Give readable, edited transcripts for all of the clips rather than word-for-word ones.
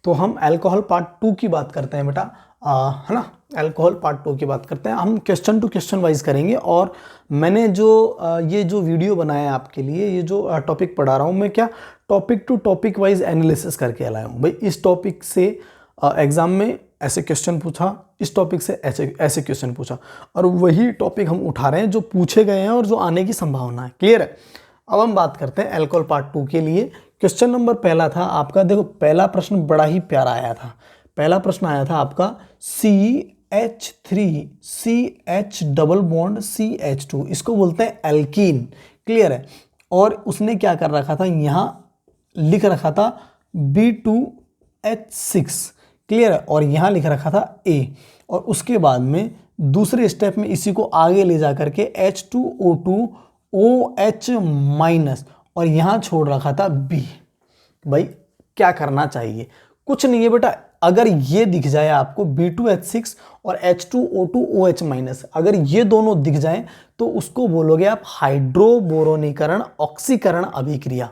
तो हम alcohol part 2 की बात करते हैं बेटा, है ना। अल्कोहल पार्ट 2 की बात करते हैं, हम क्वेश्चन टू क्वेश्चन वाइज करेंगे। और मैंने जो ये जो वीडियो बनाया है आपके लिए, ये जो टॉपिक पढ़ा रहा हूँ मैं, क्या topic to topic wise analysis करके लाया हूँ भाई। इस टॉपिक से एग्जाम में ऐसे क्वेश्चन पूछा, इस टॉपिक से ऐसे ऐसे क्वेश्चन पूछा, और वही टॉपिक हम उठा रहे हैं जो पूछे गए हैं और जो आने की संभावना है। क्लियर है। अब हम बात करते हैं अल्कोहल पार्ट 2 के लिए। क्वेश्चन नंबर पहला था आपका, देखो पहला प्रश्न बड़ा ही प्यारा आया था। पहला प्रश्न आया था आपका CH3CH डबल बॉन्ड CH2, इसको बोलते हैं एल्कीन। क्लियर है। और उसने क्या कर रखा था, यहाँ लिख रखा था B2H6। क्लियर है। और यहाँ लिख रखा था A, और उसके बाद में दूसरे स्टेप में इसी को आगे ले जा करके H2O2OH माइनस, और यहाँ छोड़ रखा था B। भाई क्या करना चाहिए, कुछ नहीं है बेटा। अगर ये दिख जाए आपको B2H6 और H2O2OH माइनस, अगर ये दोनों दिख जाए तो उसको बोलोगे आप हाइड्रोबोरोनीकरण ऑक्सीकरण अभिक्रिया।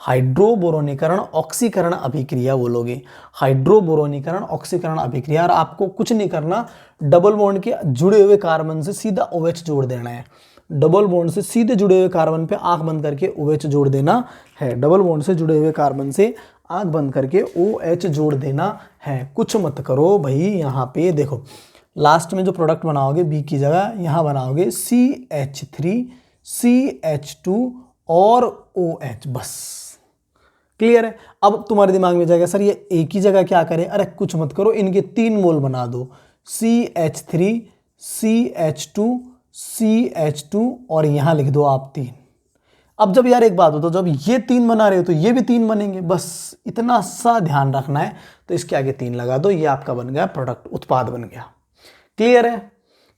हाइड्रोबोरोनीकरण ऑक्सीकरण अभिक्रिया बोलोगे, हाइड्रोबोरोनीकरण ऑक्सीकरण अभिक्रिया। और आपको कुछ नहीं करना, डबल बॉन्ड के जुड़े हुए कार्बन से सीधा OH जोड़ देना है। डबल बॉन्ड से सीधे जुड़े हुए कार्बन पे आंख बंद करके OH जोड़ देना है। डबल बॉन्ड से जुड़े हुए कार्बन से आंख बंद करके OH जोड़ देना है। कुछ मत करो भाई। यहाँ पे देखो लास्ट में जो प्रोडक्ट बनाओगे B की जगह यहाँ बनाओगे CH3 CH2 और OH, बस। क्लियर है। अब तुम्हारे दिमाग में जाएगा सर ये एक ही जगह क्या करें, अरे कुछ मत करो, इनके 3 मोल बना दो, CH3 CH2 CH2 और यहाँ लिख दो आप 3। अब जब यार एक बात हो, तो जब ये 3 बना रहे हो तो ये भी 3 बनेंगे, बस इतना सा ध्यान रखना है। तो इसके आगे 3 लगा दो, ये आपका बन गया प्रोडक्ट, उत्पाद बन गया। क्लियर है।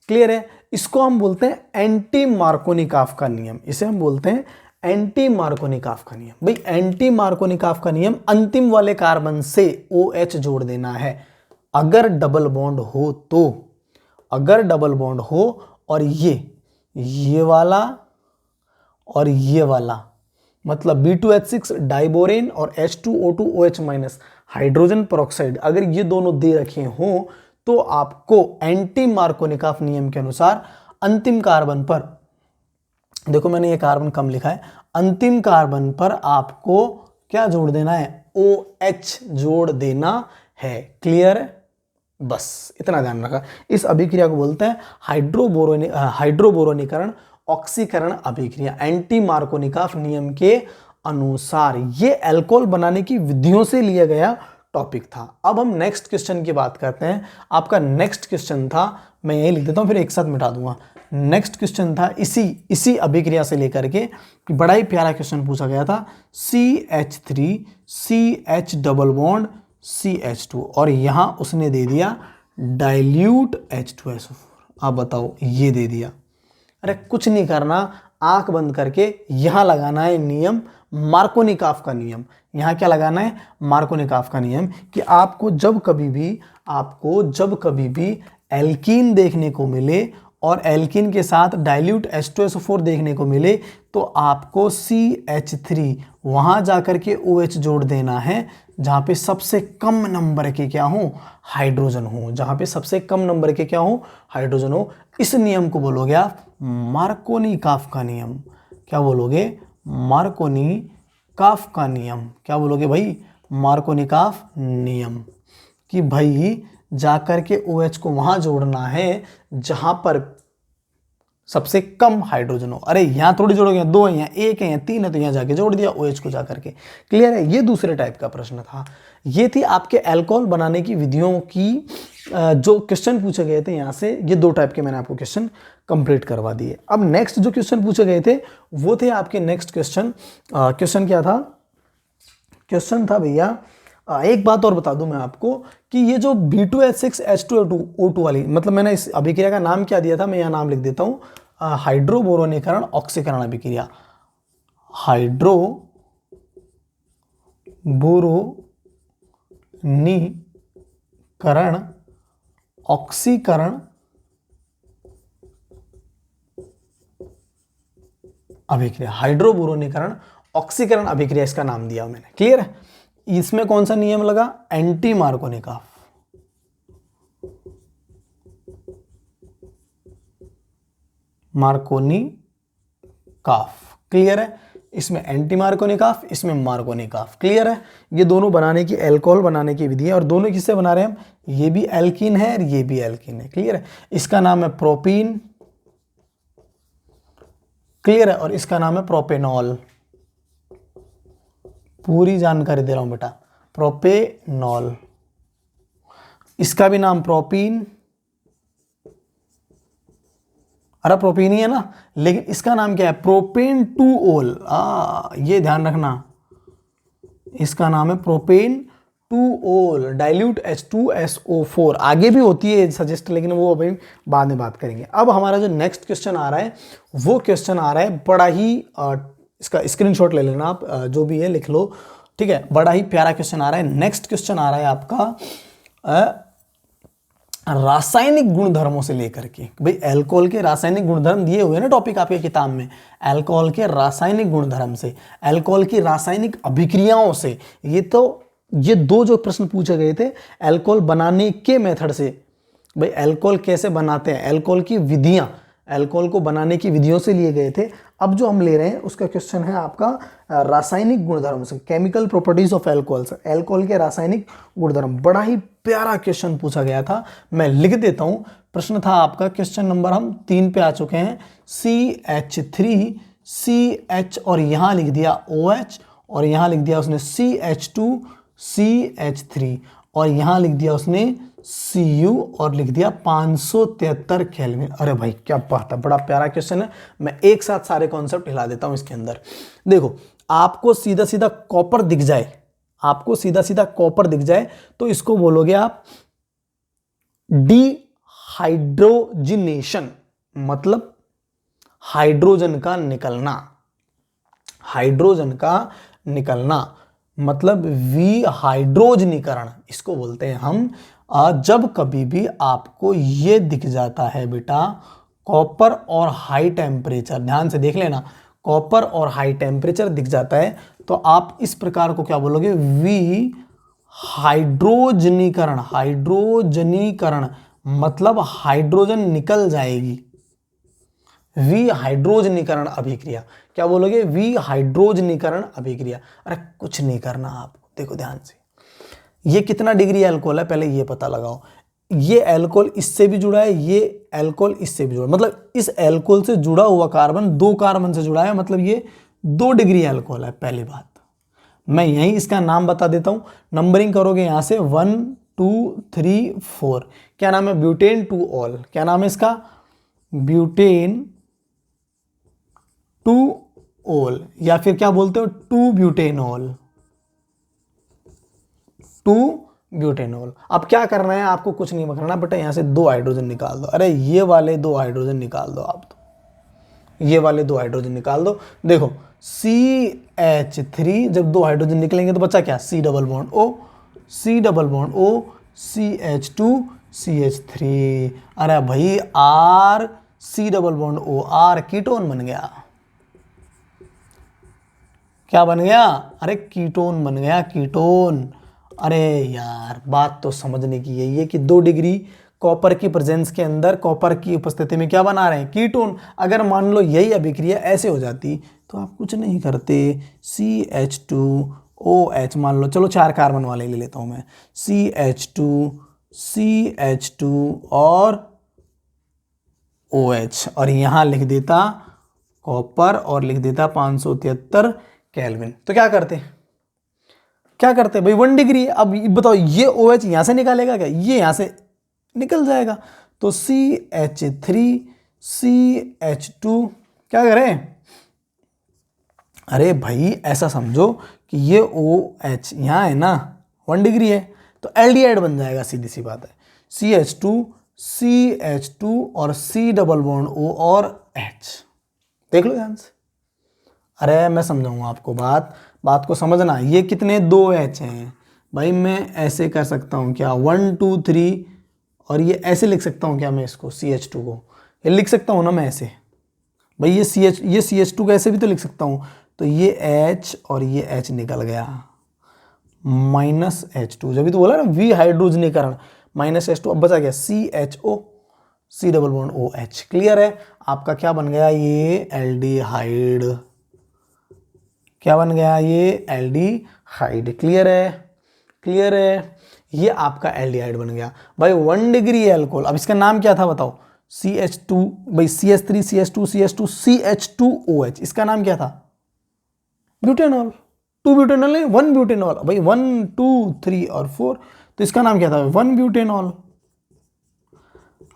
क्लियर है। इसको हम बोलते हैं एंटी मार्कोनिकॉफ का नियम। इसे हम बोलते हैं एंटी मार्कोनिकॉफ का नियम। भाई एंटी मार्कोनिकॉफ का नियम, अंतिम वाले कार्बन से OH जोड़ देना है अगर डबल बॉन्ड हो तो। अगर डबल बॉन्ड हो और ये वाला और ये वाला, मतलब B2H6 डाइबोरेन और H2O2OH माइनस हाइड्रोजन पेरोक्साइड, अगर ये दोनों दे रखे हों तो आपको एंटी मार्कोनिकॉफ नियम के अनुसार अंतिम कार्बन पर, देखो मैंने ये कार्बन कम लिखा है, अंतिम कार्बन पर आपको क्या जोड़ देना है, OH जोड़ देना है। क्लियर है। बस इतना ध्यान रखा। इस अभिक्रिया को बोलते हैं हाइड्रोबोरोनीकरण ऑक्सीकरण अभिक्रिया, एंटी मार्कोनिकॉफ नियम के अनुसार। ये अल्कोहल बनाने की विधियों से लिया गया टॉपिक था। अब हम नेक्स्ट क्वेश्चन की बात करते हैं। आपका नेक्स्ट क्वेश्चन था, मैं यही लिख देता हूं फिर एक साथ मिटा दूंगा। नेक्स्ट क्वेश्चन था इसी अभिक्रिया से लेकर के, बड़ा ही प्यारा क्वेश्चन पूछा गया था, CH3 CH double bond CH2 और यहां उसने दे दिया डाइल्यूट H2SO4। आप बताओ, ये दे दिया। अरे कुछ नहीं करना, आंख बंद करके यहां लगाना है नियम मार्कोनिकॉफ का नियम। यहां क्या लगाना है, मार्कोनिकॉफ का नियम, कि आपको जब कभी भी एल्कीन देखने को मिले और एल्कीन के साथ डाइल्यूट H2SO4 देखने को मिले तो आपको CH3 वहां जाकर के OH जोड़ देना है जहां पे सबसे कम नंबर के क्या हो, हाइड्रोजन हो। जहां पे सबसे कम नंबर के क्या हो, हाइड्रोजन हो। इस नियम को बोलोगे आप मार्कोनिकॉफ का नियम। क्या बोलोगे, मार्कोनिकॉफ का नियम। क्या बोलोगे भाई, मार्कोनिकॉफ नियम, कि भाई जाकर के OH को वहां जोड़ना है जहां पर सबसे कम हाइड्रोजन हो। अरे यहां थोड़ी जोड़ोगे, 2 है, यहाँ 1 है, यहाँ 3 है, तो यहां जाके जोड़ दिया OH को जाकर के। क्लियर है। ये दूसरे टाइप का प्रश्न था। ये थी आपके अल्कोहल बनाने की विधियों की जो क्वेश्चन पूछे गए थे। यहाँ से ये 2 टाइप के मैंने आपको क्वेश्चन कंप्लीट करवा दिए। अब नेक्स्ट जो क्वेश्चन पूछे गए थे वो थे आपके नेक्स्ट क्वेश्चन। क्वेश्चन क्या था, क्वेश्चन था भैया, एक बात और बता दूं मैं आपको कि ये जो B2H6 H2O2 वाली, मतलब मैंने इस अभिक्रिया का नाम क्या दिया था, मैं यहाँ नाम लिख देता हूँ, हाइड्रोबोरोनीकरण ऑक्सीकरण अभिक्रिया। हाइड्रोबोरोनीकरण ऑक्सीकरण अभिक्रिया, हाइड्रोबोरोनीकरण ऑक्सीकरण अभिक्रिया इसका नाम दिया मैंने। क्लियर है। इसमें कौन सा नियम लगा, एंटी मार्कोनिकॉफ। मार्कोनिकॉफ क्लियर है, इसमें एंटी मार्कोनिकॉफ, इसमें मार्कोनिकॉफ क्लियर है। ये दोनों बनाने की, अल्कोहल बनाने की विधि है, और दोनों किससे बना रहे हैं हम, ये भी एल्कीन है और ये भी एल्कीन है क्लियर है। इसका नाम है प्रोपीन क्लियर है, और इसका नाम है प्रोपेनॉल। पूरी जानकारी दे रहा हूं बेटा, प्रोपेनॉल, इसका भी नाम प्रोपीन, अरे प्रोपीन ही है ना, लेकिन इसका नाम क्या है, प्रोपेन 2-ओल। ये ध्यान रखना, इसका नाम है प्रोपेन 2-ओल डाइल्यूट H2SO4। आगे भी होती है सजेस्ट, लेकिन वो अभी बाद में बात करेंगे। अब हमारा जो नेक्स्ट क्वेश्चन आ रहा है, वो क्वेश्चन आ रहा है बड़ा ही इसका स्क्रीनशॉट ले लेना आप, जो भी है लिख लो, ठीक है। बड़ा ही प्यारा क्वेश्चन आ रहा है। नेक्स्ट क्वेश्चन आ रहा है आपका रासायनिक गुणधर्मों से लेकर के। भाई अल्कोहल के रासायनिक गुणधर्म दिए हुए हैं ना टॉपिक आपके किताब में, अल्कोहल के रासायनिक गुणधर्म से, अल्कोहल की रासायनिक अभिक्रियाओं से। ये दो जो प्रश्न पूछे गए थे अल्कोहल बनाने के मेथड से। भाई अल्कोहल कैसे बनाते हैं, अल्कोहल की विधियां, अल्कोहल को बनाने की विधियों से लिए गए थे। अब जो हम ले रहे हैं उसका क्वेश्चन है आपका रासायनिक गुणधर्म से, केमिकल प्रॉपर्टीज ऑफ अल्कोहल से, अल्कोहल के रासायनिक गुणधर्म। बड़ा ही प्यारा क्वेश्चन पूछा गया था, मैं लिख देता हूं। प्रश्न था आपका, क्वेश्चन नंबर हम 3 पे आ चुके हैं। CH3CH और यहां लिख दिया OH, और यहां लिख दिया उसने CH2CH3, और यहां लिख दिया उसने Cu, और लिख दिया 573 केल्विन। अरे भाई क्या बात है, बड़ा प्यारा क्वेश्चन है। मैं एक साथ सारे कॉन्सेप्ट हिला देता हूं इसके अंदर। देखो, आपको सीधा सीधा कॉपर दिख जाए, आपको सीधा सीधा कॉपर दिख जाए तो इसको बोलोगे आप डिहाइड्रोजिनेशन, मतलब हाइड्रोजन का निकलना, हाइड्रोजन का निकलना मतलब विहाइड्रोजनीकरण इसको बोलते हैं हम। जब कभी भी आपको ये दिख जाता है बेटा कॉपर और हाई टेम्परेचर, ध्यान से देख लेना, कॉपर और हाई टेम्परेचर दिख जाता है तो आप इस प्रकार को क्या बोलोगे, विहाइड्रोजनीकरण। हाइड्रोजनीकरण मतलब हाइड्रोजन निकल जाएगी, विहाइड्रोजनीकरण अभिक्रिया। क्या बोलोगे, विहाइड्रोजनीकरण अभिक्रिया। अरे कुछ नहीं करना आपको, देखो ध्यान से, ये कितना डिग्री अल्कोहल है पहले ये पता लगाओ। ये अल्कोहल इससे भी जुड़ा है, ये अल्कोहल इससे भी जुड़ा, मतलब इस अल्कोहल से जुड़ा हुआ कार्बन 2 कार्बन से जुड़ा है, मतलब ये 2 डिग्री अल्कोहल है। पहली बात मैं यही इसका नाम बता देता हूं, नंबरिंग करोगे यहां से 1 2 3 4। क्या नाम है, ब्यूटेन 2-ऑल। क्या नाम है इसका, ब्यूटेन 2-ऑल, या फिर क्या बोलते हो 2-ब्यूटेनॉल, 2-ब्यूटेनॉल। अब क्या करना है आपको, कुछ नहीं करना बेटा, यहां से 2 हाइड्रोजन निकाल दो। अरे ये वाले 2 हाइड्रोजन निकाल दो आप, तो ये वाले 2 हाइड्रोजन निकाल दो। देखो CH3 जब 2 हाइड्रोजन निकलेंगे तो बचा क्या, C double bond O, C double bond O, CH2 CH3। अरे भाई R C double bond O, R ketone बन गया। क्या बन गया, अरे कीटोन बन गया, कीटोन। अरे यार बात तो समझने की है ये कि 2 डिग्री कॉपर की प्रेजेंस के अंदर, कॉपर की उपस्थिति में क्या बना रहे हैं, कीटोन। अगर मान लो यही अभिक्रिया ऐसे हो जाती तो आप कुछ नहीं करते, CH2OH मान लो, चलो 4 कार्बन वाले ले लेता हूं मैं, CH2 और OH, और यहां लिख देता कॉपर और लिख देता 573 केल्विन। तो क्या करते भाई 1 डिग्री। अब बताओ ये OH यहां से निकालेगा क्या, ये यहां से निकल जाएगा, तो CH3 CH2 क्या करें, अरे भाई ऐसा समझो कि ये OH यहां है ना, 1 डिग्री है तो एल्डिहाइड बन जाएगा, सीधी सी बात है। CH2 और C डबल बॉन्ड O और H, देख लो ध्यान से। अरे मैं समझाऊंगा आपको, बात को समझना। ये कितने 2 H हैं भाई, मैं ऐसे कर सकता हूं क्या 1 2 3, और ये ऐसे लिख सकता हूं क्या मैं इसको CH2 को, ये लिख सकता हूं ना मैं ऐसे भाई, ये CH2 को ऐसे भी तो लिख सकता हूं। तो ये H और ये H निकल गया, -H2, जब भी तो बोला ना वी हाइड्रोजनीकरण, -H2, अब बचा गया CHO, C double bond OH। Clear है? आपका क्या बन गया ये एल्डिहाइड, क्या बन गया ये एल्डिहाइड। क्लियर है? क्लियर है? ये आपका एल्डिहाइड बन गया भाई। 1 डिग्री एल्कोहल, अब इसका नाम क्या था बताओ? CH2 भाई, CH3 CH2 CH2 CH2OH, इसका नाम क्या था? ब्यूटेनॉल। 2 ब्यूटेनॉल नहीं, 1 ब्यूटेनॉल भाई, 1 2 3 और 4, तो इसका नाम क्या था? 1 ब्यूटेनॉल।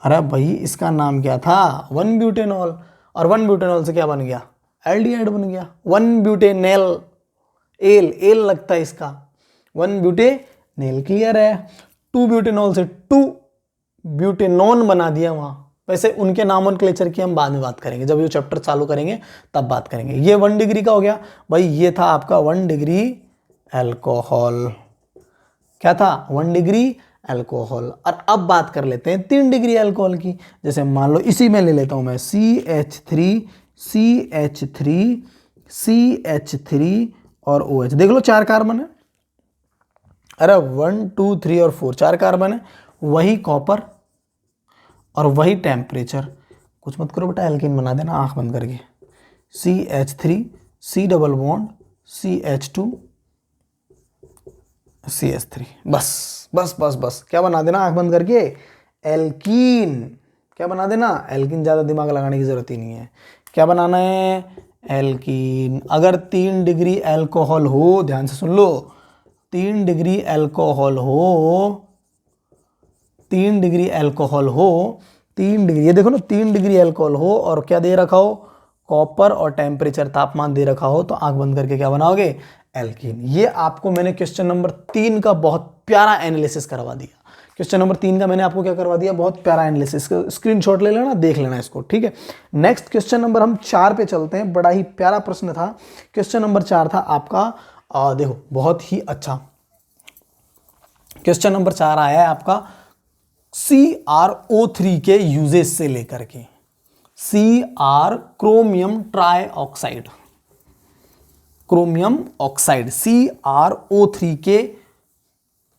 अरे भाई इसका नाम क्या था? 1 ब्यूटेनॉल। और 1 ब्यूटेनॉल से क्या बन गया? एल्डिहाइड बन गया। 1 ब्यूटेनेल, एल एल लगता है इसका, 1 ब्यूटेनेल। क्लियर है? 2 ब्यूटेनॉल से 2 ब्यूटेनॉन बना दिया वहां। वैसे उनके नॉमेनक्लेचर की हम बाद में बात करेंगे, जब ये चैप्टर चालू करेंगे तब बात करेंगे। ये 1 डिग्री का हो गया भाई, ये था आपका 1 डिग्री एल्कोहल। क्या था? 1 डिग्री एल्कोहल। और अब बात कर लेते हैं 3 डिग्री एल्कोहल की। जैसे मान लो इसी में ले लेता हूं मैं CH3 CH3 CH3 और OH। देख लो 4 कार्बन है। अरे 1 2 3 और 4 4 कार्बन है। वही कॉपर और वही टेम्परेचर। कुछ मत करो बेटा, एल्कीन बना देना आंख बंद करके। CH3 C double bond CH2 CH3, बस बस बस बस। क्या बना देना आंख बंद करके? एल्कीन। क्या बना देना? एल्कीन। ज़्यादा दिमाग लगाने की जरूरत ही नहीं है। क्या बनाना है? एल्कीन। अगर 3 डिग्री एल्कोहल हो, ध्यान से सुन लो, 3 डिग्री एल्कोहल हो, 3 डिग्री एल्कोहल हो, 3 डिग्री, ये देखो ना, 3 डिग्री एल्कोहल हो और क्या दे रखा हो? कॉपर और टेम्परेचर तापमान दे रखा हो, तो आंख बंद करके क्या बनाओगे? एल्कीन। ये आपको मैंने क्वेश्चन नंबर 3 का बहुत प्यारा एनालिसिस करवा दिया। क्वेश्चन नंबर 3 का मैंने आपको क्या करवा दिया? बहुत प्यारा एनालिसिस। स्क्रीनशॉट ले लेना, देख लेना इसको, ठीक है। नेक्स्ट क्वेश्चन नंबर हम 4 पे चलते हैं। बड़ा ही प्यारा प्रश्न था। क्वेश्चन नंबर 4 था आपका, देखो बहुत ही अच्छा क्वेश्चन नंबर 4 आया है आपका CrO3 के यूजेस से लेकर के। Cr chromium try oxide, chromium oxide, CrO3 के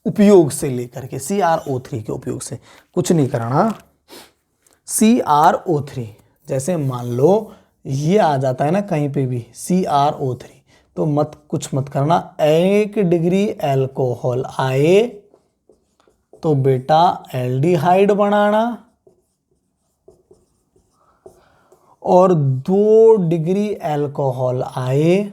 उपयोग से लेकर के, CrO3 के उपयोग से। कुछ नहीं करना, CrO3 जैसे मान लो ये आ जाता है ना कहीं पे भी CrO3, तो कुछ मत करना। 1 डिग्री एल्कोहल आए तो बेटा एल्डिहाइड बनाना, और 2 डिग्री एल्कोहल आए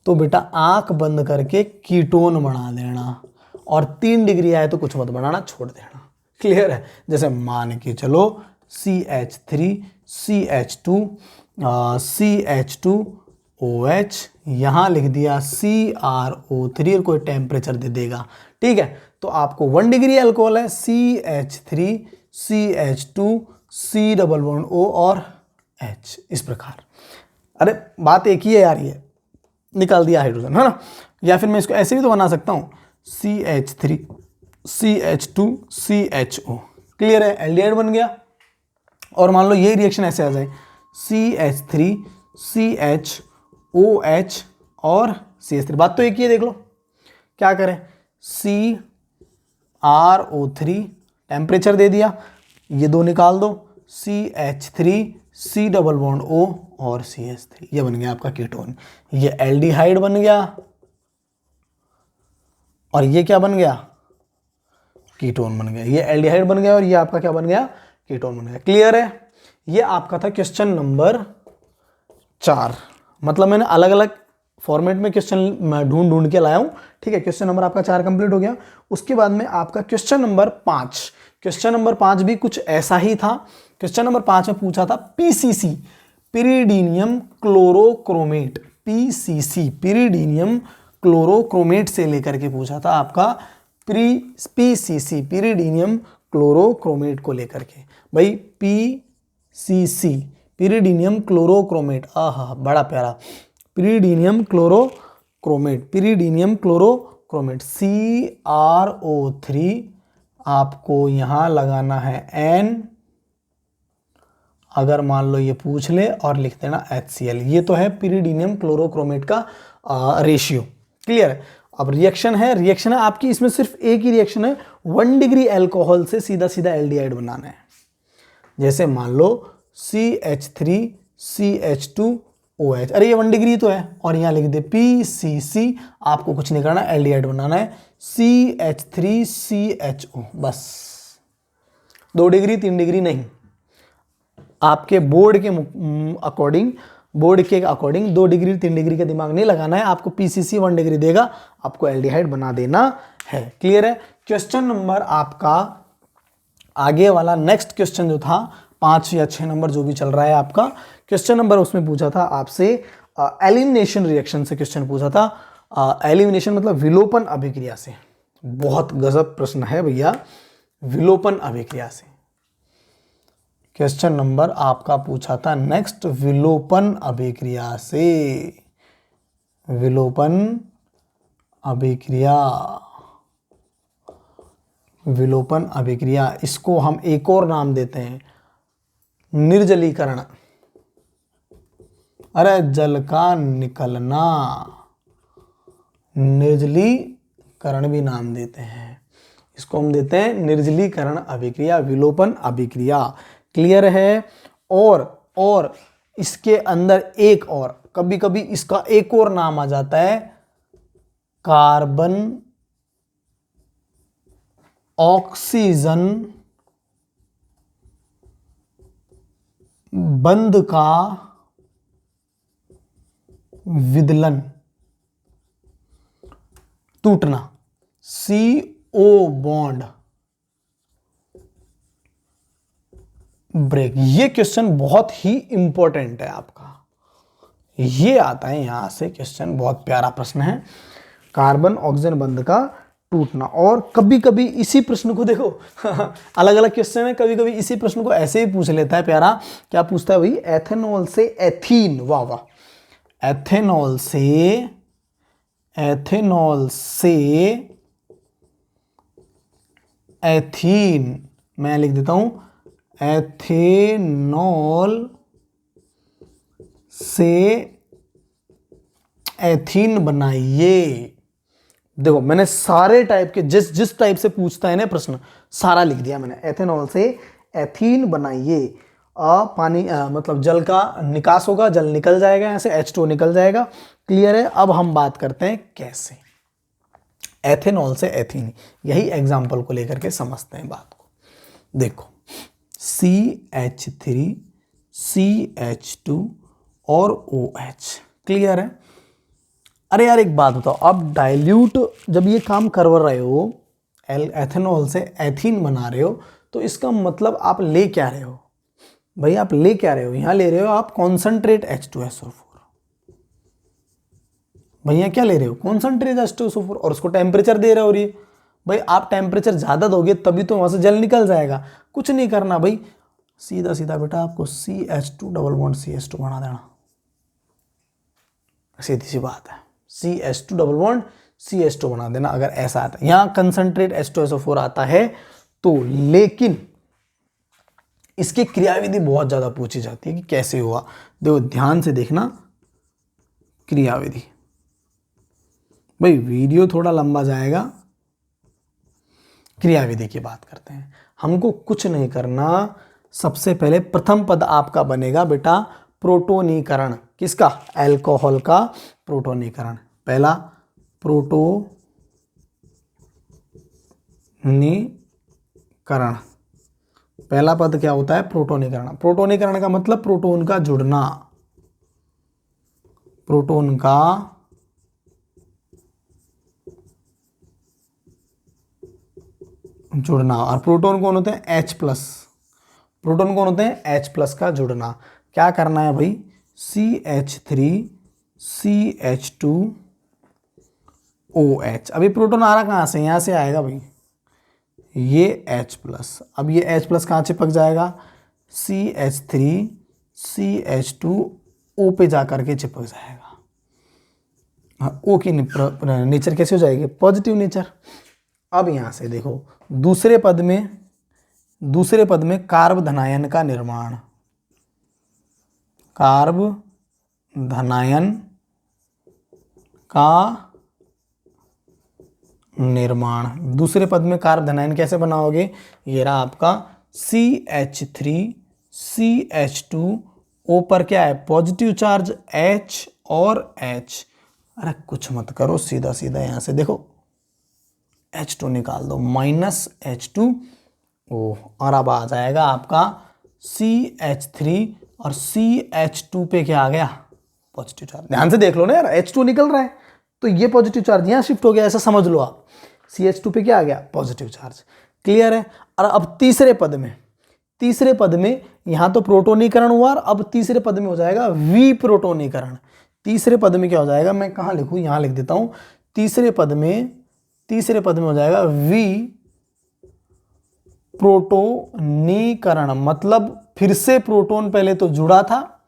तो बेटा आंख बंद करके कीटोन बना देना, और 3 डिग्री आए तो कुछ मत बनाना, छोड़ देना। क्लियर है? जैसे मान के चलो CH3 CH2 CH2OH, यहां लिख दिया CrO3 और कोई टेम्परेचर दे देगा, ठीक है। तो आपको 1 डिग्री एल्कोहल है, CH3 CH2 C double bond O और H, इस प्रकार। अरे बात एक ही है यार, ये निकाल दिया हाइड्रोजन, है ना। या फिर मैं इसको ऐसे भी तो बना सकता हूं, CH3 CH2 CHO। क्लियर है? एल्डिहाइड बन गया। और मान लो ये रिएक्शन ऐसे आ जाए, CH3 CHOH और CH3। बात तो एक ही है, देख लो क्या करें। CrO3 टेम्परेचर दे दिया, ये 2 निकाल दो, CH3 C double bond O और CH3, ये बन गया आपका कीटोन। ये एल्डिहाइड बन गया और ये क्या बन गया? कीटोन बन गया। ये एल्डिहाइड बन गया और ये आपका क्या बन गया? कीटोन बन गया। क्लियर है? ये आपका था क्वेश्चन नंबर 4। मतलब मैंने अलग अलग फॉर्मेट में क्वेश्चन मैं ढूंढ के लाया हूं, ठीक है। क्वेश्चन नंबर आपका 4 कंप्लीट हो गया। उसके बाद में आपका क्वेश्चन नंबर 5, क्वेश्चन नंबर 5 भी कुछ ऐसा ही था। क्वेश्चन नंबर 5 में पूछा था PCC, पिरिडीनियम क्लोरोक्रोमेट, PCC पिरिडीनियम क्लोरोक्रोमेट से लेकर के पूछा था आपका PCC, पिरिडीनियम क्लोरोक्रोमेट को लेकर के। भाई PCC पिरिडीनियम क्लोरोक्रोमेट, आहा बड़ा प्यारा, पिरिडीनियम क्लोरोक्रोमेट, पिरिडीनियम क्लोरोक्रोमेट CrO3, आपको यहां लगाना है N, अगर मान लो ये पूछ ले, और लिख देना HCl। ये तो है पिरिडीनियम क्लोरोक्रोमेट का रेशियो। क्लियर है। अब रिएक्शन है आपकी, इसमें सिर्फ एक ही रिएक्शन है, 1 डिग्री अल्कोहल से सीधा सीधा एल्डिहाइड बनाना है। जैसे मान लो CH3CH2OH, अरे ये 1 डिग्री तो है, और यहाँ लिख दे PCC, आपको कुछ नहीं करना, एल्डिहाइड बनाना है CH3CHO, बस 2 डिग्री 3 डिग्री नहीं, आपके बोर्ड के अकॉर्डिंग 2 डिग्री 3 डिग्री का दिमाग नहीं लगाना है, आपको PCC 1 डिग्री देगा, आपको एल्डिहाइड बना देना है। क्लियर है। क्वेश्चन नंबर आपका आगे वाला, नेक्स्ट क्वेश्चन जो था 5 या 6 नंबर जो भी चल रहा है आपका क्वेश्चन नंबर, उसमें पूछा था आपसे एलिमिनेशन रिएक्शन से क्वेश्चन पूछा था। एलिमिनेशन मतलब विलोपन अभिक्रिया से। बहुत गजब प्रश्न है भैया, विलोपन अभिक्रिया से क्वेश्चन नंबर आपका पूछा था नेक्स्ट, विलोपन अभिक्रिया से, विलोपन अभिक्रिया, विलोपन अभिक्रिया, इसको हम एक और नाम देते हैं निर्जलीकरण। अरे जल का निकलना, निर्जलीकरण भी नाम देते हैं, इसको हम देते हैं निर्जलीकरण अभिक्रिया, विलोपन अभिक्रिया। क्लियर है। और इसके अंदर एक और, कभी कभी इसका एक और नाम आ जाता है कार्बन ऑक्सीजन बंध का विदलन, टूटना, CO बॉन्ड ब्रेक। ये क्वेश्चन बहुत ही इंपॉर्टेंट है आपका, ये आता है यहां से क्वेश्चन, बहुत प्यारा प्रश्न है, कार्बन ऑक्सीजन बंध का टूटना। और कभी कभी इसी प्रश्न को देखो अलग अलग क्वेश्चन है, कभी कभी इसी प्रश्न को ऐसे ही पूछ लेता है प्यारा, क्या पूछता है भाई, एथेनॉल से एथीन, वाह वाह, एथेनॉल से एथीन, मैं लिख देता हूं एथेनॉल से एथीन बनाइए। देखो मैंने सारे टाइप के, जिस टाइप से पूछता है ना प्रश्न, सारा लिख दिया मैंने। एथेनॉल से एथीन बनाइए, पानी मतलब जल का निकास होगा, जल निकल जाएगा, यहाँ से H2 निकल जाएगा। क्लियर है। अब हम बात करते हैं कैसे एथेनॉल से एथीन, यही एग्जाम्पल को लेकर के समझते हैं बात को। देखो CH3 CH2 और OH, क्लियर है। अरे यार एक बात बताओ, आप डाइल्यूट जब ये काम करवा रहे हो, एथेनॉल से एथीन बना रहे हो, तो इसका मतलब आप ले क्या रहे हो भाई, आप ले क्या रहे हो, यहां ले रहे हो आप कॉन्सेंट्रेट H2SO4, भैया क्या ले रहे हो, कॉन्सेंट्रेट H2SO4, और उसको टेम्परेचर दे रहे हो। रही भाई आप टेम्परेचर ज़्यादा दोगे तभी तो वहाँ से जल निकल जाएगा। कुछ नहीं करना भाई, सीधा सीधा बेटा आपको CH2 डबल बॉन्ड CH2 बना देना, सीधी सी बात है, CH2 डबल बॉन्ड CH2 बना देना। अगर ऐसा आता है, यहाँ कंसंट्रेट H2SO4 आता है तो, लेकिन इसकी क्रियाविधि बहुत ज़्यादा पूछी जाती है कि कैसे हुआ। देखो ध्यान से देखना क्रियाविधि, भाई वीडियो थोड़ा लंबा जाएगा, क्रियाविधि की बात करते हैं। हमको कुछ नहीं करना, सबसे पहले प्रथम पद आपका बनेगा बेटा प्रोटोनीकरण, किसका, अल्कोहल का प्रोटोनीकरण। पहला प्रोटोनीकरण, पहला पद क्या होता है, प्रोटोनीकरण। प्रोटोनीकरण का मतलब प्रोटोन का जुड़ना, प्रोटोन का जुड़ना। और प्रोटोन कौन होते हैं, H प्लस, प्रोटोन कौन होते हैं, H प्लस का जुड़ना। क्या करना है भाई, CH3 CH2OH। अभी प्रोटोन आ रहा कहाँ से, यहाँ से आएगा भाई, ये H प्लस। अब ये H प्लस कहाँ चिपक जाएगा, CH3 CH2O पे जा करके चिपक जाएगा। हाँ, O की नेचर कैसे हो जाएगी, पॉजिटिव नेचर। अब यहाँ से देखो दूसरे पद में कार्ब धनायन का निर्माण, कार्ब धनायन का निर्माण। दूसरे पद में कार्ब धनायन कैसे बनाओगे, ये रहा आपका CH3CH2O पर क्या है पॉजिटिव चार्ज H और H। अरे कुछ मत करो, सीधा सीधा यहां से देखो H2 निकाल दो, -H2O, और अब आ जाएगा आपका CH3 और CH2 पे क्या आ गया पॉजिटिव चार्ज। ध्यान से देख लो ना यार, H2 निकल रहा है तो ये पॉजिटिव चार्ज यहां शिफ्ट हो गया, ऐसा समझ लो आप। CH2 पे क्या आ गया पॉजिटिव चार्ज। क्लियर है। और अब तीसरे पद में यहां तो प्रोटोनीकरण हुआ, और अब तीसरे पद में हो जाएगा विप्रोटोनीकरण। तीसरे पद में क्या हो जाएगा, मैं कहां लिखूं, यहां लिख देता हूं। तीसरे पद में हो जाएगा विप्रोटोनीकरण, मतलब फिर से प्रोटॉन पहले तो जुड़ा था,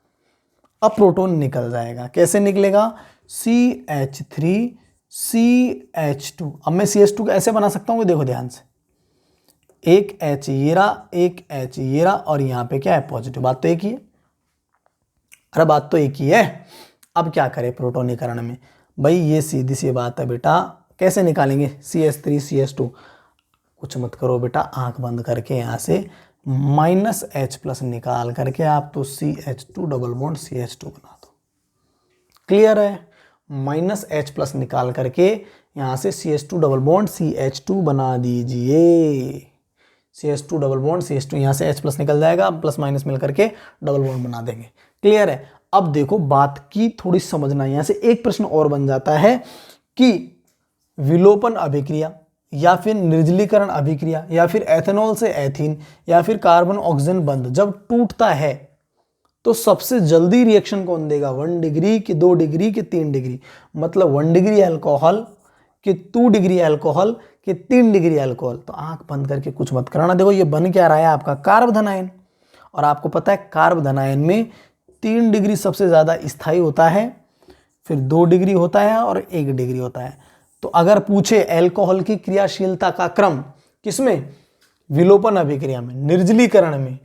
अब प्रोटॉन निकल जाएगा। कैसे निकलेगा, CH3CH2। अब मैं CH2 को ऐसे बना सकता हूँ, देखो ध्यान से, एक H ये रहा, एक H ये रहा, और यहां पे क्या है पॉजिटिव। बात तो एक ही है, अरे बात तो एक ही है। अब क्या करें प्रोटोनीकरण में, भाई ये सीधी सी बात है बेटा, कैसे निकालेंगे CH3CH2। कुछ मत करो बेटा, आंख बंद करके यहां से -H+ निकाल करके आप तो CH2 डबल बॉन्ड CH2 बना दो। क्लियर है। -H+ निकाल करके यहां से CH2 डबल बॉन्ड CH2 बना दीजिए। CH2 डबल बॉन्ड CH2, यहां से H+ निकल जाएगा, प्लस माइनस मिल करके डबल बॉन्ड बना देंगे। क्लियर है। अब देखो बात की थोड़ी समझना, यहां से एक प्रश्न और बन जाता है कि विलोपन अभिक्रिया या फिर निर्जलीकरण अभिक्रिया या फिर एथेनॉल से एथीन या फिर कार्बन ऑक्सीजन बंध जब टूटता है तो सबसे जल्दी रिएक्शन कौन देगा, 1 डिग्री कि 2 डिग्री कि 3 डिग्री। मतलब 1 डिग्री अल्कोहल कि 2 डिग्री अल्कोहल कि 3 डिग्री अल्कोहल। तो आंख बंद करके कुछ मत कराना। देखो ये बन क्या रहा है आपका कार्ब धनायन, और आपको पता है कार्ब धनायन में 3 डिग्री सबसे ज्यादा स्थायी होता है, फिर 2 डिग्री होता है और 1 डिग्री होता है। तो अगर पूछे अल्कोहल की क्रियाशीलता का क्रम किसमें, विलोपन अभिक्रिया में, निर्जलीकरण में,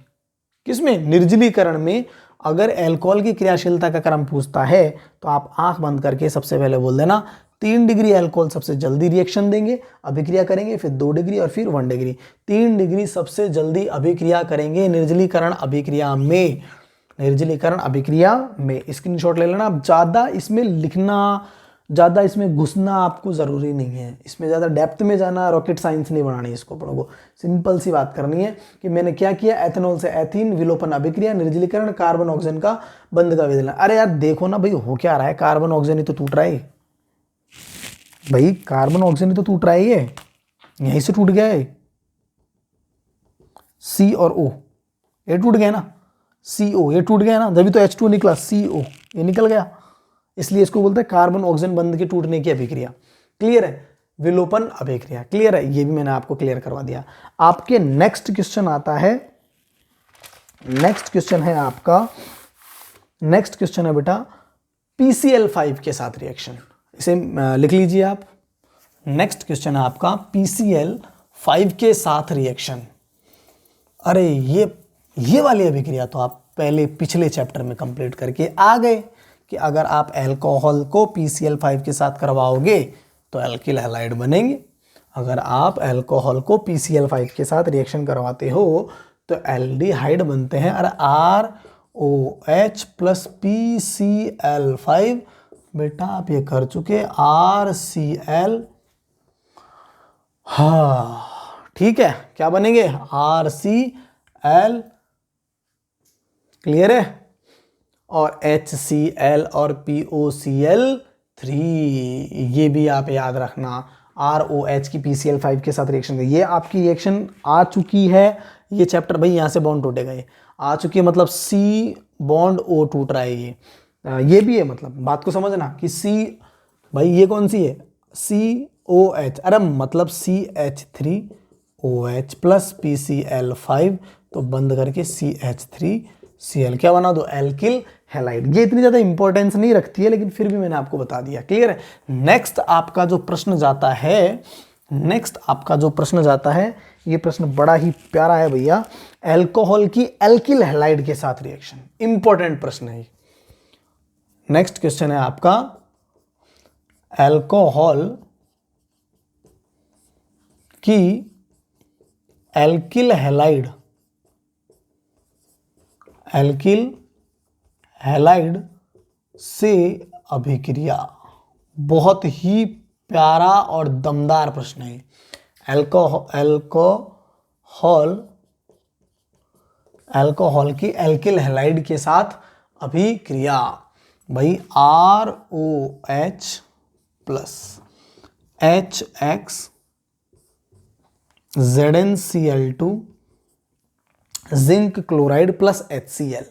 किसमें, निर्जलीकरण में, अगर अल्कोहल की क्रियाशीलता का क्रम पूछता है तो आप आंख बंद करके सबसे पहले बोल देना 3 डिग्री अल्कोहल सबसे जल्दी रिएक्शन देंगे, अभिक्रिया करेंगे, फिर 2 डिग्री और फिर 1 डिग्री। 3 डिग्री सबसे जल्दी अभिक्रिया करेंगे निर्जलीकरण अभिक्रिया में, निर्जलीकरण अभिक्रिया में। स्क्रीनशॉट ले लेना। अब ज़्यादा इसमें लिखना, ज़्यादा इसमें घुसना आपको ज़रूरी नहीं है, इसमें ज़्यादा डेप्थ में जाना, रॉकेट साइंस नहीं बनानी इसको अपनों को। सिंपल सी बात करनी है कि मैंने क्या किया, एथेनॉल से एथीन, विलोपन अभिक्रिया, निर्जलीकरण, कार्बन ऑक्सीजन का बंध का विदलन। अरे यार देखो ना भाई, हो क्या रहा है, कार्बन ऑक्सीजन ही तो टूट रहा है भाई, कार्बन ऑक्सीजन ही तो टूट रहा है, ये यहीं से टूट गया है। C और O ये टूट गया ना, CO ये टूट गया ना, जब तो H2 निकला, CO ये निकल गया, इसलिए इसको बोलते हैं कार्बन ऑक्सीजन बंध के टूटने की अभिक्रिया। क्लियर है, विलोपन अभिक्रिया। क्लियर है, ये भी मैंने आपको क्लियर करवा दिया। आपके नेक्स्ट क्वेश्चन आता है, नेक्स्ट क्वेश्चन है आपका, नेक्स्ट क्वेश्चन है बेटा PCl5 के साथ रिएक्शन। इसे लिख लीजिए आप। नेक्स्ट क्वेश्चन है आपका PCl5 के साथ रिएक्शन। अरे ये वाली अभिक्रिया तो आप पहले पिछले चैप्टर में कंप्लीट करके आ गए कि अगर आप अल्कोहल को PCl5 के साथ करवाओगे तो एल्किल हैलाइड बनेंगे। अगर आप अल्कोहल को PCl5 के साथ रिएक्शन करवाते हो तो एल्डिहाइड बनते हैं। अरे ROH प्लस PCl5, बेटा आप ये कर चुके, RCl, हाँ ठीक है, क्या बनेंगे, RCl। क्लियर है। और HCl और POCl3, ये भी आप याद रखना। ROH की PCl5 के साथ रिएक्शन, ये आपकी रिएक्शन आ चुकी है, ये चैप्टर भाई यहाँ से बॉन्ड टूटेगा, ये आ चुकी है, मतलब C बॉन्ड O टूट रहा है, ये भी है, मतलब बात को समझना कि C भाई ये कौन सी है, COH, अरे मतलब CH3OH प्लस PCl5, तो बंद करके CH3Cl क्या बना दो, एल्किल हैलाइड। ये इतनी ज़्यादा इंपॉर्टेंस नहीं रखती है, लेकिन फिर भी मैंने आपको बता दिया। क्लियर है। नेक्स्ट आपका जो प्रश्न जाता है, नेक्स्ट आपका जो प्रश्न जाता है, ये प्रश्न बड़ा ही प्यारा है भैया, अल्कोहल की एल्किल हैलाइड के साथ रिएक्शन। इंपॉर्टेंट प्रश्न है। नेक्स्ट क्वेश्चन है आपका, अल्कोहल कि एल्किल हैलाइड से अभिक्रिया। बहुत ही प्यारा और दमदार प्रश्न है। अल्कोहल की एल्किल हैलाइड के साथ अभिक्रिया। भाई ROH plus HX ZnCl2 zinc chloride plus HCl,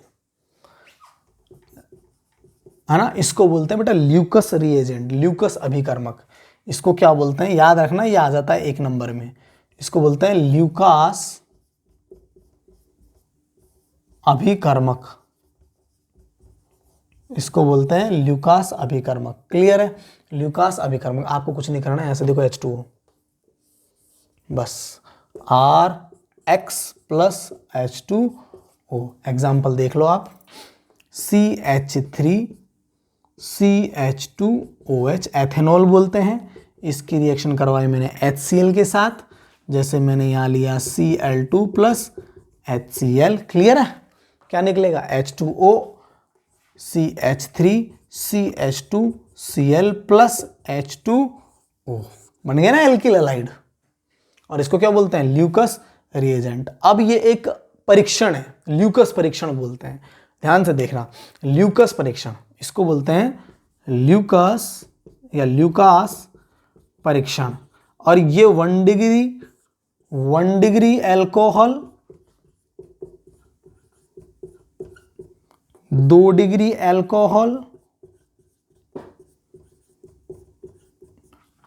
है ना। इसको बोलते हैं बेटा ल्यूकस रिएजेंट, ल्यूकस अभिकर्मक। इसको क्या बोलते हैं, याद रखना, ये आ जाता है 1 नंबर में। इसको बोलते हैं ल्यूकास अभिकर्मक, इसको बोलते हैं ल्यूकास अभिकर्मक। क्लियर है, ल्यूकास अभिकर्मक। आपको कुछ नहीं करना है, ऐसे देखो H2O, बस RX प्लस H2O। एग्जाम्पल देख लो आप, CH3CH2OH एथेनॉल बोलते हैं। इसकी रिएक्शन करवाई मैंने HCl के साथ, जैसे मैंने यहाँ लिया Cl2 प्लस HCl। क्लियर है, क्या निकलेगा H2O CH3 CH2Cl plus H2O, बन गया ना एल्किल हैलाइड। और इसको क्या बोलते हैं, ल्यूकस रिएजेंट। अब ये एक परीक्षण है, ल्यूकस परीक्षण बोलते हैं, ध्यान से देखना। ल्यूकस परीक्षण, इसको बोलते हैं ल्यूकस या ल्यूकास परीक्षण। और ये 1 डिग्री अल्कोहल, 2 डिग्री अल्कोहल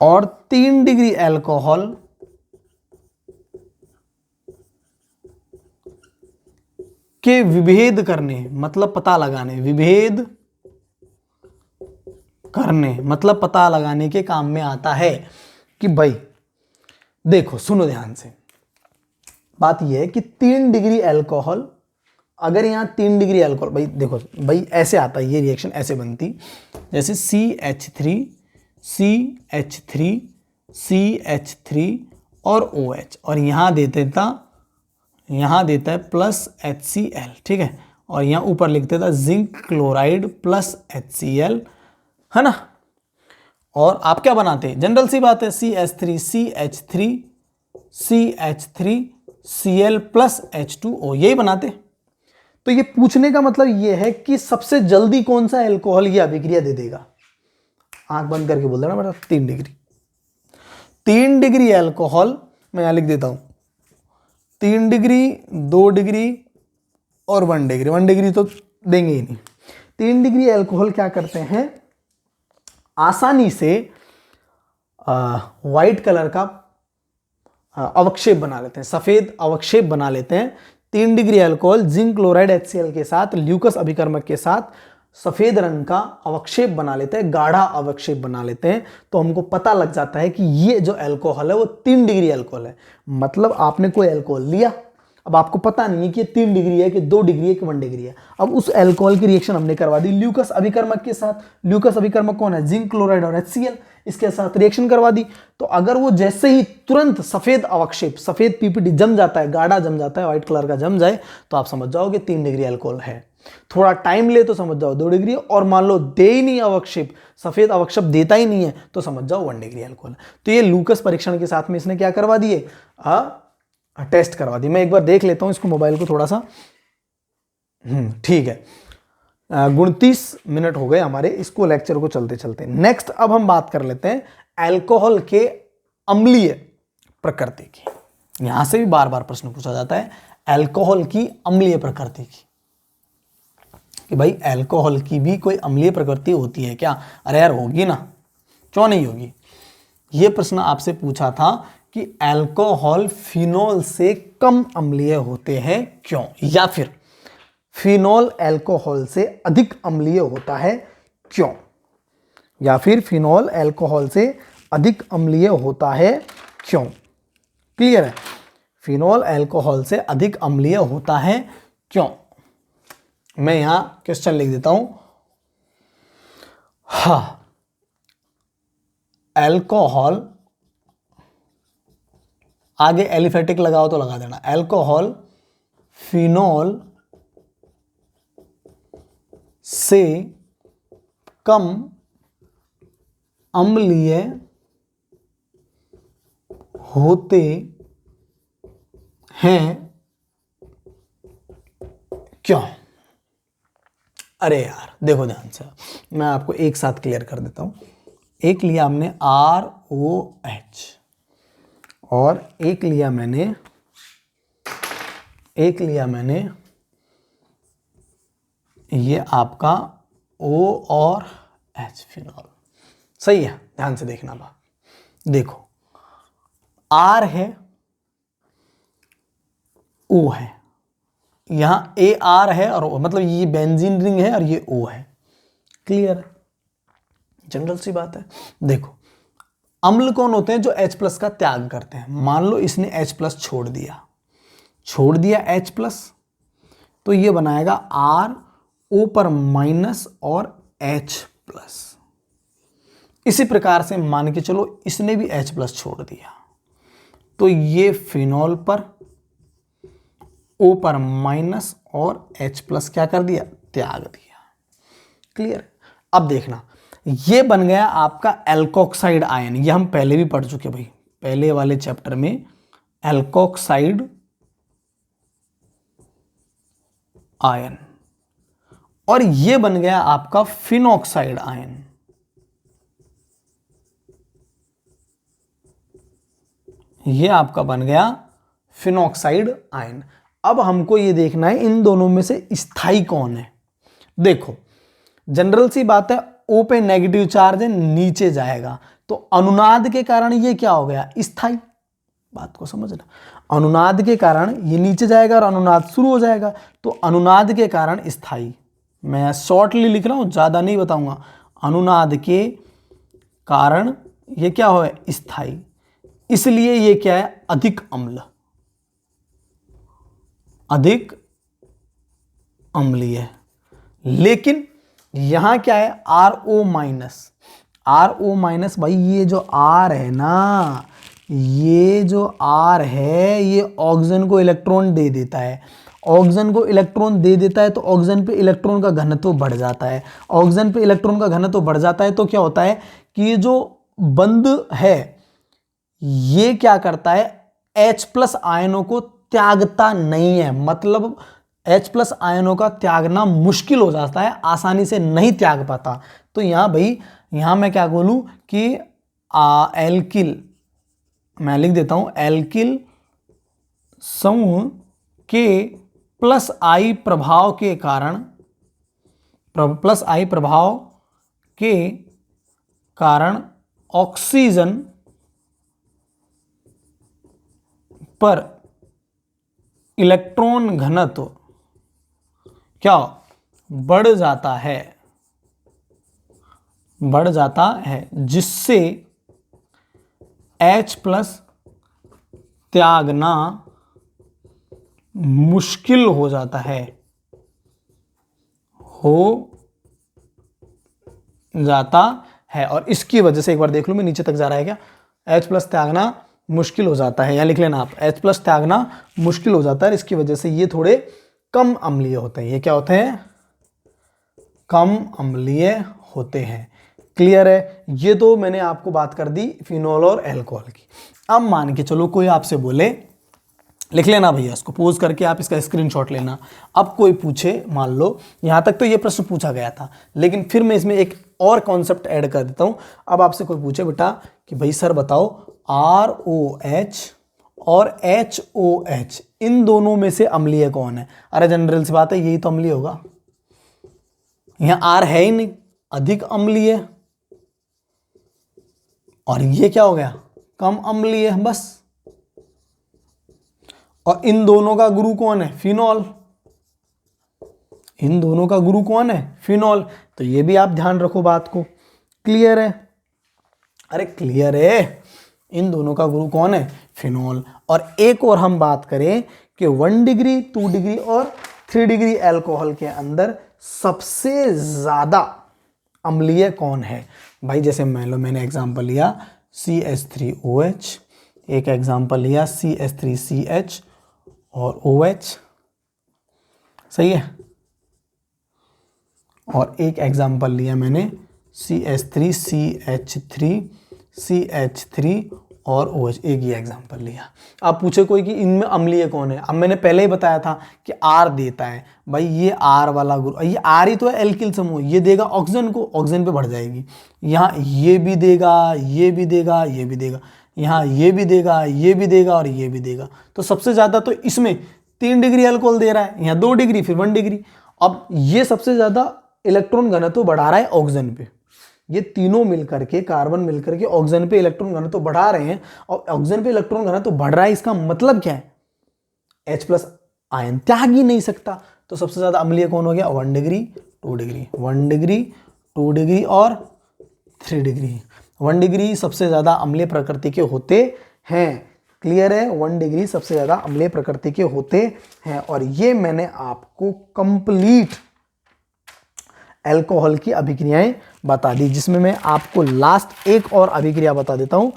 और 3 डिग्री अल्कोहल के विभेद करने, मतलब पता लगाने, विभेद करने मतलब पता लगाने के काम में आता है। कि भाई देखो, सुनो ध्यान से, बात यह है कि 3 डिग्री अल्कोहल, अगर यहाँ 3 डिग्री अल्कोहल, भाई देखो भाई ऐसे आता है, ये रिएक्शन ऐसे बनती, जैसे CH3 और OH, और यहाँ देता है प्लस HCl, ठीक है, और यहाँ ऊपर लिख देता जिंक क्लोराइड प्लस HCl, है ना। और आप क्या बनाते हैं, जनरल सी बात है, CH3Cl प्लस H2O, यही बनाते। तो ये पूछने का मतलब ये है कि सबसे जल्दी कौन सा अल्कोहल ये अभिक्रिया दे देगा। आंख बंद करके बोल देना बेटा 3 डिग्री अल्कोहल, मैं यहां लिख देता हूं 3 डिग्री, 2 डिग्री और 1 डिग्री। 1 डिग्री तो देंगे ही नहीं। 3 डिग्री अल्कोहल क्या करते हैं, आसानी से व्हाइट कलर का अवक्षेप बना लेते हैं, सफेद अवक्षेप बना लेते हैं। 3 degree alcohol zinc chloride HCl के साथ, ल्यूकस अभिकर्मक के साथ सफेद रंग का अवक्षेप बना लेते हैं, गाढ़ा अवक्षेप बना लेते हैं। तो हमको पता लग जाता है कि ये जो अल्कोहल है वो 3 डिग्री अल्कोहल है। मतलब आपने कोई अल्कोहल लिया, अब आपको पता नहीं है कि 3 डिग्री है कि 2 डिग्री है कि 1 डिग्री है। अब उस अल्कोहल की रिएक्शन हमने करवा दी ल्यूकस अभिकर्मक के साथ। ल्यूकस अभिकर्मक कौन है, जिंक क्लोराइड और HCl, इसके साथ रिएक्शन करवा दी। तो अगर वो जैसे ही तुरंत सफेद अवक्षेप, सफेद पीपीटी जम जाता है, गाढ़ा जम जाता है, व्हाइट कलर का जम जाए, तो आप समझ जाओगे 3 डिग्री अल्कोहल है। थोड़ा टाइम ले तो समझ जाओ 2 डिग्री, और मान लो दे ही नहीं अवक्षेप, सफेद अवक्षेप देता ही नहीं है, तो समझ जाओ 1 डिग्री अल्कोहल। तो ये ल्यूकस परीक्षण के साथ में इसने क्या करवा दिए, टेस्ट करवा दी। मैं एक बार देख लेता हूं इसको, मोबाइल को थोड़ा सा। ठीक है, 29 मिनट हो गए हमारे इसको लेक्चर को चलते चलते। नेक्स्ट अब हम बात कर लेते हैं अल्कोहल के अम्लीय प्रकृति की। यहां से भी बार बार प्रश्न पूछा जाता है अल्कोहल की अम्लीय प्रकृति की, कि भाई अल्कोहल की भी कोई अम्लीय प्रकृति होती है क्या। अरे यार होगी ना, क्यों नहीं होगी। यह प्रश्न आपसे पूछा था कि अल्कोहल फिनॉल से कम अम्लीय होते हैं क्यों, या फिर फिनॉल अल्कोहल से अधिक अम्लीय होता है क्यों, या फिर फिनॉल अल्कोहल से अधिक अम्लीय होता है क्यों। क्लियर है, फिनॉल अल्कोहल से अधिक अम्लीय होता है क्यों। मैं यहां क्वेश्चन लिख देता हूं, अल्कोहल आगे एलिफेटिक लगाओ तो लगा देना, अल्कोहल फिनॉल से कम अम्लीय होते हैं क्यों? अरे यार देखो ध्यान से, मैं आपको एक साथ क्लियर कर देता हूं। एक लिया हमने ROH और एक लिया मैंने ये आपका O और H फिनॉल। सही है, ध्यान से देखना बात। देखो R है, O है, यहां AR है और O, मतलब ये बेंजीन रिंग है और ये O है। क्लियर है, जनरल सी बात है। देखो अम्ल कौन होते हैं? जो H+ का त्याग करते हैं। मान लो इसने H+ छोड़ दिया H+, तो ये बनाएगा R, O पर माइनस और H+। इसी प्रकार से मान के चलो इसने भी H+ छोड़ दिया, तो ये फिनॉल पर O पर माइनस और H+ क्या कर दिया? त्याग दिया। क्लियर? अब देखना, ये बन गया आपका एल्कोक्साइड आयन। ये हम पहले भी पढ़ चुके भाई, पहले वाले चैप्टर में एल्कोक्साइड आयन। और ये बन गया आपका फिनॉक्साइड आयन। ये आपका बन गया फिनॉक्साइड आयन। अब हमको ये देखना है इन दोनों में से स्थायी कौन है। देखो जनरल सी बात है, O पे नेगेटिव चार्ज है, नीचे जाएगा, तो अनुनाद के कारण ये क्या हो गया? स्थायी। बात को समझना, अनुनाद के कारण ये नीचे जाएगा और अनुनाद शुरू हो जाएगा, तो अनुनाद के कारण स्थायी। मैं शॉर्टली लिख रहा हूं, ज्यादा नहीं बताऊंगा। अनुनाद के कारण ये क्या हो? स्थायी। इसलिए ये क्या है? अधिक अम्ल, अधिक अम्लीय है। लेकिन यहां क्या है? RO minus. भाई ये जो R है ना, ये जो R है ये ऑक्सीजन को इलेक्ट्रॉन दे देता है। ऑक्सीजन को इलेक्ट्रॉन दे देता है तो ऑक्सीजन पे इलेक्ट्रॉन का घनत्व बढ़ जाता है। ऑक्सीजन पे इलेक्ट्रॉन का घनत्व बढ़ जाता है तो क्या होता है कि ये जो बंध है ये क्या करता है? H+ आयनों को त्यागता नहीं है। मतलब H+ आयनों का त्यागना मुश्किल हो जाता है, आसानी से नहीं त्याग पाता। तो यहां भाई, यहां मैं क्या बोलूं कि एल्किल, मैं लिख देता हूं एल्किल समूह के +I प्रभाव के कारण ऑक्सीजन पर इलेक्ट्रॉन घनत्व क्या बढ़ जाता है, जिससे H+ त्यागना मुश्किल हो जाता है। और इसकी वजह से एक बार देख लो, मैं नीचे तक जा रहा है क्या? H+ त्यागना मुश्किल हो जाता है, या लिख लेना आप H+ त्यागना मुश्किल हो जाता है। इसकी वजह से ये थोड़े कम अम्लीय होते हैं। ये क्या होते हैं? कम अम्लीय होते हैं। क्लियर है? ये तो मैंने आपको बात कर दी फिनॉल और अल्कोहल की। अब मान के चलो कोई आपसे बोले, लिख लेना भैया, इसको पोज करके आप इसका स्क्रीनशॉट लेना। अब कोई पूछे, मान लो यहां तक तो ये प्रश्न पूछा गया था, लेकिन फिर मैं इसमें एक और कॉन्सेप्ट ऐड कर देता हूं। अब आपसे कोई पूछे बेटा कि भाई सर बताओ ROH और HOH इन दोनों में से अम्लीय कौन है? अरे जनरल सी बात है, यही तो अम्लीय होगा। यहां R है ही नहीं, अधिक अम्लीय, और ये क्या हो गया? कम अम्लीय, बस। और इन दोनों का गुरु कौन है? फिनॉल। इन दोनों का गुरु कौन है? फिनॉल। तो ये भी आप ध्यान रखो बात को। क्लियर है? अरे क्लियर है, इन दोनों का गुरु कौन है? फिनॉल। और एक और हम बात करें कि 1 डिग्री 2 डिग्री और 3 डिग्री अल्कोहल के अंदर सबसे ज्यादा अम्लीय कौन है? भाई जैसे मान लो मैंने एग्जांपल लिया CH3OH, एक एग्जाम्पल लिया CH3CH और OH, सही है। और एक एग्जाम्पल लिया मैंने CH3CH3CH3 और OH, एक ही एग्जाम्पल लिया। अब पूछे कोई कि इनमें अम्लीय कौन है, अब मैंने पहले ही बताया था कि R देता है भाई, ये R वाला ग्रुप, ये R ही तो है एल्किल समूह, ये देगा ऑक्सीजन को, ऑक्सीजन पे बढ़ जाएगी। यहाँ ये भी देगा, ये भी देगा, ये भी देगा, यहाँ ये भी देगा, ये भी देगा और ये भी देगा। तो सबसे ज़्यादा तो इसमें 3 डिग्री अल्कोहल दे रहा है, यहाँ 2 डिग्री, फिर 1 डिग्री। अब ये सबसे ज़्यादा इलेक्ट्रॉन घनत्व बढ़ा रहा है ऑक्सीजन पे। ये तीनों मिलकर के, कार्बन मिलकर के ऑक्सीजन पे इलेक्ट्रॉन घनत्व बढ़ा रहे हैं, और ऑक्सीजन पे इलेक्ट्रॉन घनत्व बढ़ रहा है, इसका मतलब क्या है, H+ आयन त्याग ही नहीं सकता। तो सबसे ज्यादा अम्लीय कौन हो गया, 1 डिग्री 2 डिग्री, 1 डिग्री 2 डिग्री और 3 डिग्री। 1 डिग्री सबसे ज्यादा अम्लीय प्रकृति के होते हैं, क्लियर है, 1 डिग्री सबसे ज्यादा अम्लीय प्रकृति के होते हैं। और ये मैंने आपको कंप्लीट अल्कोहल की अभिक्रियाएं बता दी, जिसमें मैं आपको लास्ट एक और अभिक्रिया बता देता हूं,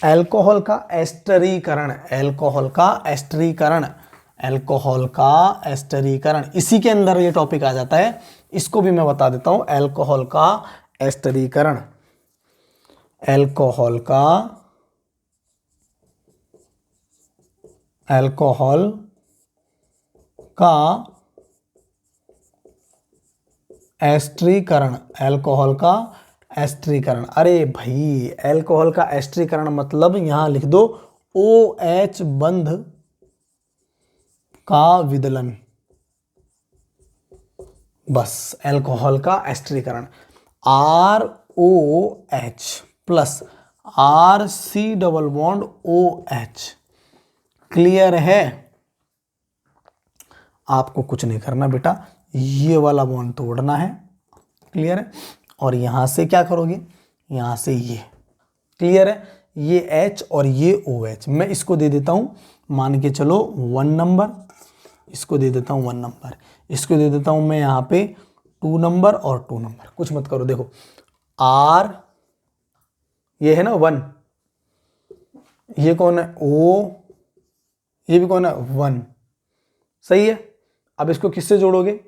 अल्कोहल का एस्टरीकरण। अल्कोहल का एस्टरीकरण, अल्कोहल का एस्टरीकरण, इसी के अंदर ये टॉपिक आ जाता है, इसको भी मैं बता देता हूं। अल्कोहल का एस्टरीकरण, अल्कोहल का एस्टरीकरण, अल्कोहल का एस्टरीकरण। अरे भाई, अल्कोहल का एस्टरीकरण मतलब यहां लिख दो OH बंध का विदलन, बस अल्कोहल का एस्टरीकरण। ROH plus RC double bond OH, clear है। आपको कुछ नहीं करना बेटा, ये वाला बॉन्ड तोड़ना है, क्लियर है। और यहां से क्या करोगे, यहां से ये, क्लियर है, ये H और ये OH, मैं इसको दे देता हूं, मान के चलो 1 नंबर, इसको दे देता हूं 1 नंबर, इसको दे देता हूं मैं यहां पे 2 नंबर और 2 नंबर। कुछ मत करो, देखो R, ये है ना 1, ये कौन है O, ये भी कौन है 1, सही है। अब इसको किससे जोड़ोगे,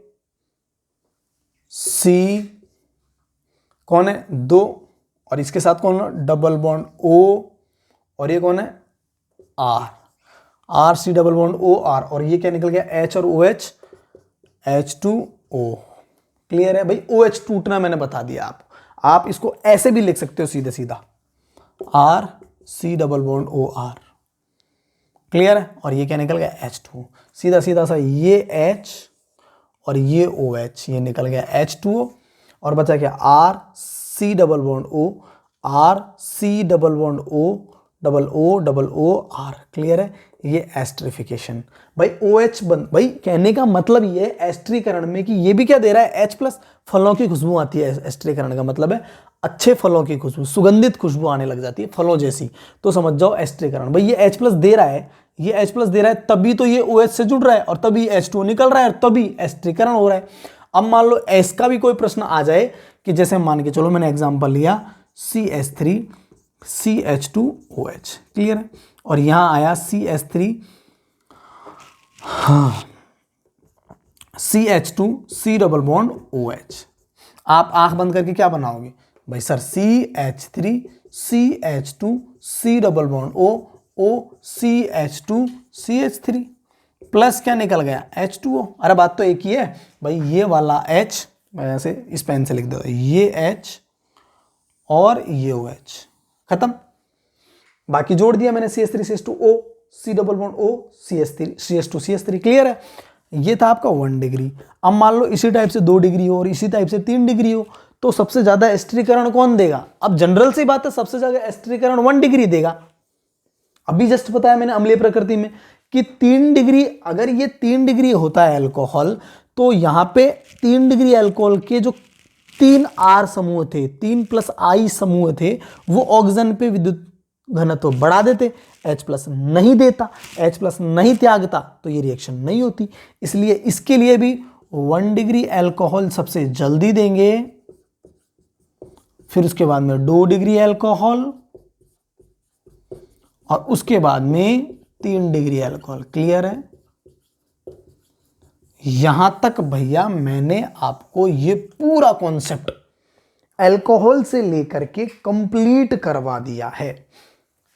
C कौन है 2, और इसके साथ कौन है डबल बॉन्ड O, और ये कौन है R, RC double bond OR, और ये क्या निकल गया H और OH, H2O, क्लियर है भाई। OH टूटना मैंने बता दिया आपको, आप इसको ऐसे भी लिख सकते हो सीधे सीधा, RC double bond OR, clear है। और ये क्या निकल गया H2O, सीधा सीधा सा, ये H और ये OH, ये निकल गया H2O, और बचा क्या RC double bond O, RC double bond O, double O double O R, clear है। ये एस्टरिफिकेशन भाई, OH बंद, भाई कहने का मतलब ये एस्टरीकरण में कि ये भी क्या दे रहा है H+, फलों की खुशबू आती है, एस्टरीकरण का मतलब है अच्छे फलों की खुशबू, सुगंधित खुशबू आने लग जाती है फलों जैसी, तो समझ जाओ एस्टरीकरण। भाई ये H+ दे रहा है, ये H+ दे रहा है, तभी तो ये OH से जुड़ रहा है, और तभी H2O निकल रहा है, और तभी एस्टरीकरण हो रहा है। अब मान लो S का भी कोई प्रश्न आ जाए, कि जैसे मान के चलो मैंने एग्जांपल लिया CH3 CH2OH, क्लियर है, और यहां आया CH3 CH2 C double bond OH। आप आंख बंद करके क्या बनाओगे भाई, sir CH3 CH2 C double bond O CH2 CH3 plus क्या निकल गया H2O। अरे बात तो एक ही है भाई, ये वाला H मैं ऐसे इस पेन से लिख देता हूं, ये H और ये OH, खत्म। बाकी जोड़ दिया मैंने CH3 CH2O C double bond O CH2 CH3, clear है। ये था आपका 1 डिग्री। अब मान लो इसी टाइप से 2 डिग्री हो और इसी टाइप से 3 डिग्री हो, तो सबसे ज्यादा एस्टरीकरण कौन देगा। अब जनरल सी बात है, सबसे ज्यादा एस्टरीकरण 1 डिग्री देगा। अभी जस्ट बताया मैंने अम्लीय प्रकृति में कि 3 डिग्री, अगर ये 3 डिग्री होता है अल्कोहल, तो यहां पे 3 डिग्री अल्कोहल के जो 3 R समूह थे, 3+ I समूह थे, वो ऑक्सीजन पे विद्युत घनत्व बढ़ा देते, H+ नहीं देता, H+ नहीं त्यागता, तो ये रिएक्शन नहीं होती। इसलिए इसके लिए भी 1 डिग्री अल्कोहल सबसे जल्दी देंगे, फिर उसके बाद में 2 डिग्री अल्कोहल और उसके बाद में 3 डिग्री अल्कोहल। क्लियर है? यहां तक भैया मैंने आपको ये पूरा कॉन्सेप्ट अल्कोहल से लेकर के कंप्लीट करवा दिया है।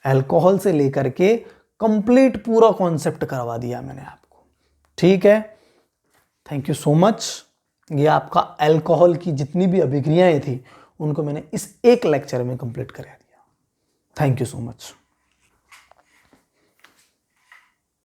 अल्कोहल से लेकर के कंप्लीट पूरा कॉन्सेप्ट करवा दिया मैंने आपको। ठीक है, थैंक यू सो मच। ये आपका अल्कोहल की जितनी भी अभिक्रियाएं थी उनको मैंने इस एक लेक्चर में कंप्लीट करा दिया। Thank you so much.